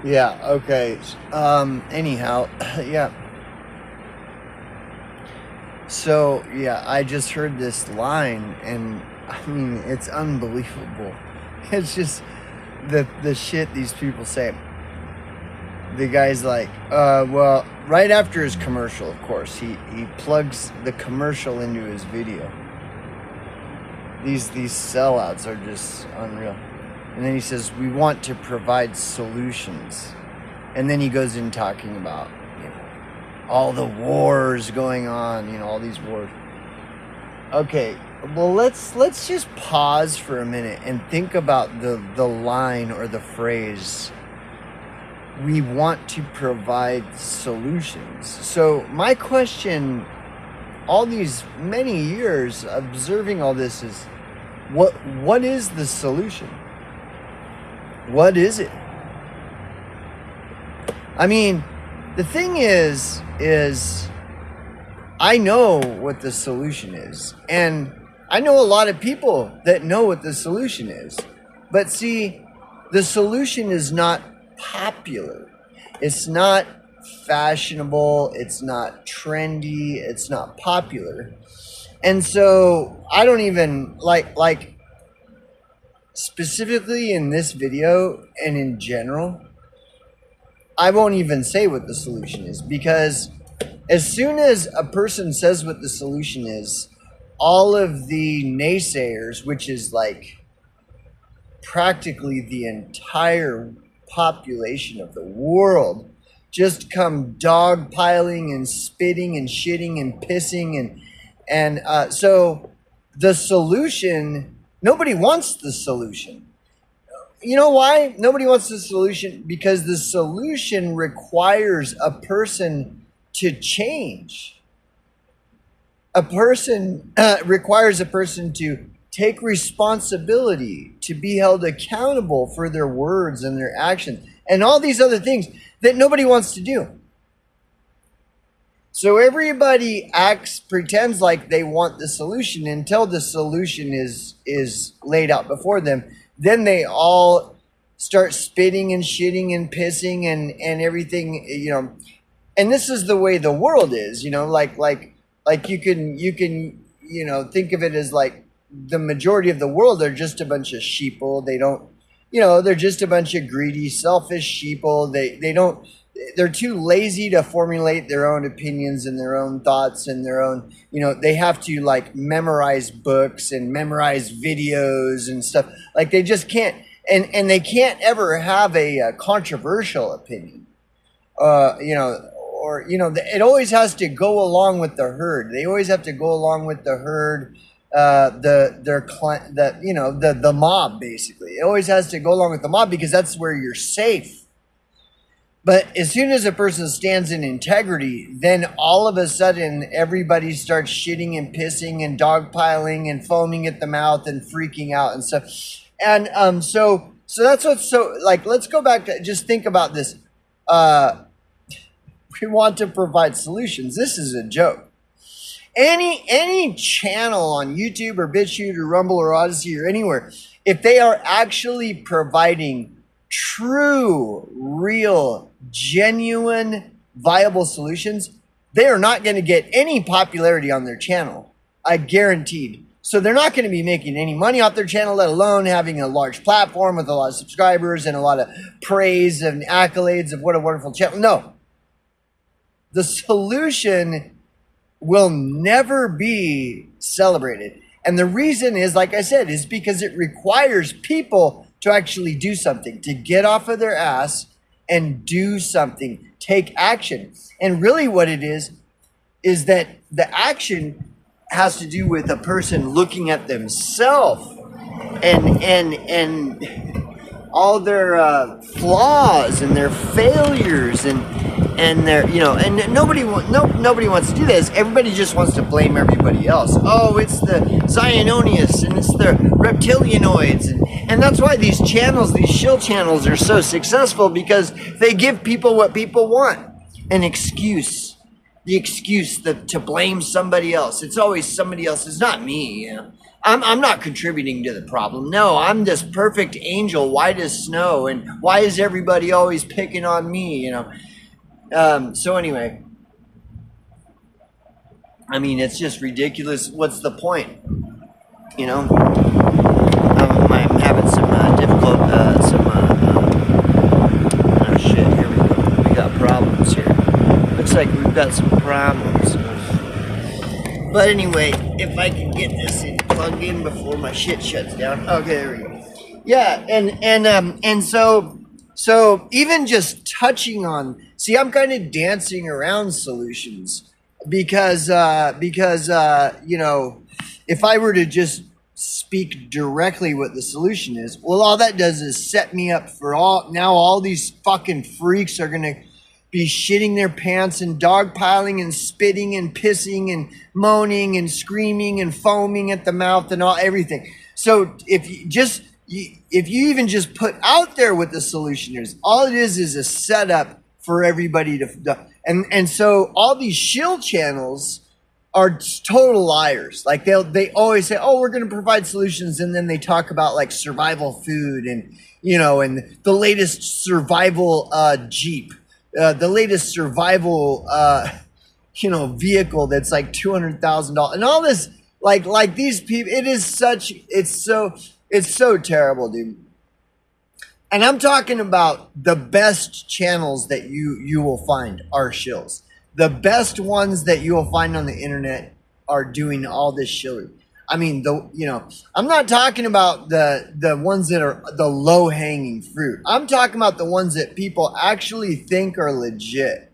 Yeah, okay. Anyhow, yeah. So, yeah, I just heard this line and I mean, it's unbelievable. It's just the shit these people say. The guy's like, well, right after his commercial, of course, he plugs the commercial into his video. These sellouts are just unreal. And then he says, we want to provide solutions. And then he goes in talking about, all the wars going on, all these wars. Okay, well, let's just pause for a minute and think about the line or the phrase, we want to provide solutions. So my question, all these many years observing all this, is what is the solution? What is it? I mean, the thing is I know what the solution is. And I know a lot of people that know what the solution is. But see, the solution is not popular. It's not fashionable. It's not trendy. It's not popular. And so I don't even like specifically in this video and in general, I won't even say what the solution is, because as soon as a person says what the solution is, all of the naysayers, which is like practically the entire population of the world, just come dogpiling and spitting and shitting and pissing and so the solution, nobody wants the solution. You know why nobody wants the solution? Because the solution requires a person to change. A person requires a person to take responsibility, to be held accountable for their words and their actions, and all these other things that nobody wants to do. So everybody pretends like they want the solution until the solution is laid out before them. Then they all start spitting and shitting and pissing and everything, and this is the way the world is, like you can think of it as like the majority of the world are just a bunch of sheeple. They don't, they're just a bunch of greedy, selfish sheeple. They're too lazy to formulate their own opinions and their own thoughts and their own, they have to like memorize books and memorize videos and stuff. Like they just can't, and they can't ever have a controversial opinion, it always has to go along with the herd. They always have to go along with the herd, the mob, basically. It always has to go along with the mob because that's where you're safe. But as soon as a person stands in integrity, then all of a sudden everybody starts shitting and pissing and dogpiling and foaming at the mouth and freaking out and stuff. And so that's what's so like. Let's go back to just think about this. We want to provide solutions. This is a joke. Any channel on YouTube or BitChute or Rumble or Odyssey or anywhere, if they are actually providing true, real, genuine, viable solutions, they are not going to get any popularity on their channel. I guaranteed. So they're not going to be making any money off their channel, let alone having a large platform with a lot of subscribers and a lot of praise and accolades of what a wonderful channel. No. The solution will never be celebrated. And the reason is, like I said, is because it requires people to actually do something, to get off of their ass and do something, take action. And really what it is that the action has to do with a person looking at themselves and all their flaws and their failures and their, and nobody wants to do this. Everybody just wants to blame everybody else. Oh, it's the Zionionists and it's the reptilianoids. And that's why these channels, these shill channels are so successful, because they give people what people want. An excuse. The excuse to blame somebody else. It's always somebody else. It's not me. I'm not contributing to the problem. No, I'm this perfect angel, white as snow, and why is everybody always picking on me? You know. So anyway, I mean, it's just ridiculous. What's the point? You know, I'm having some difficult, oh shit, here we go. We got problems here. Looks like we've got some problems. But anyway, if I can get this plugged in before my shit shuts down. Okay, there we go. Yeah, and so even just touching on, see, I'm kind of dancing around solutions because you know, if I were to just speak directly what the solution is, well, all that does is set me up for all these fucking freaks are gonna be shitting their pants and dogpiling and spitting and pissing and moaning and screaming and foaming at the mouth and everything. So if you even just put out there what the solution is, all it is a setup for everybody to, and so all these shill channels are total liars. Like they always say, oh, we're going to provide solutions, and then they talk about like survival food and, you know, and the latest survival Jeep, the latest survival you know, vehicle that's like $200,000 and all this. Like these people, it's so terrible, dude. And I'm talking about the best channels that you will find are shills. The best ones that you will find on the internet are doing all this shilling. I mean, I'm not talking about the ones that are the low hanging fruit. I'm talking about the ones that people actually think are legit.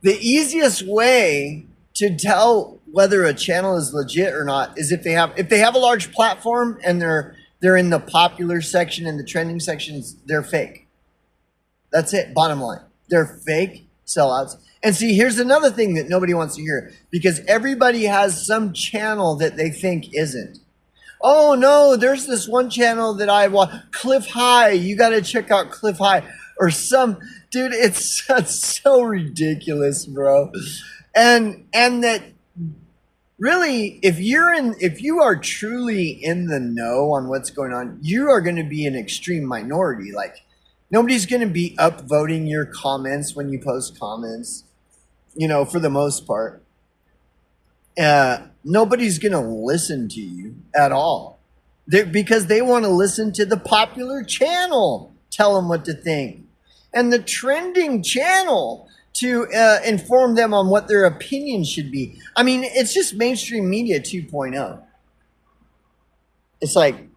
The easiest way to tell whether a channel is legit or not is if they have a large platform and they're in the popular section and the trending sections, they're fake. That's it. Bottom line. They're fake sellouts. And see, here's another thing that nobody wants to hear, because everybody has some channel that they think isn't. Oh no, there's this one channel that I want, Cliff High. You got to check out Cliff High or dude. It's so ridiculous, bro. And that really, if you are truly in the know on what's going on, you are going to be an extreme minority. Like, nobody's going to be upvoting your comments when you post comments, you know, for the most part. Nobody's going to listen to you at all because they want to listen to the popular channel tell them what to think, and the trending channel to inform them on what their opinion should be. I mean, it's just mainstream media 2.0. It's like,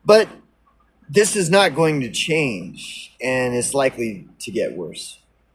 but this is not going to change, and it's likely to get worse.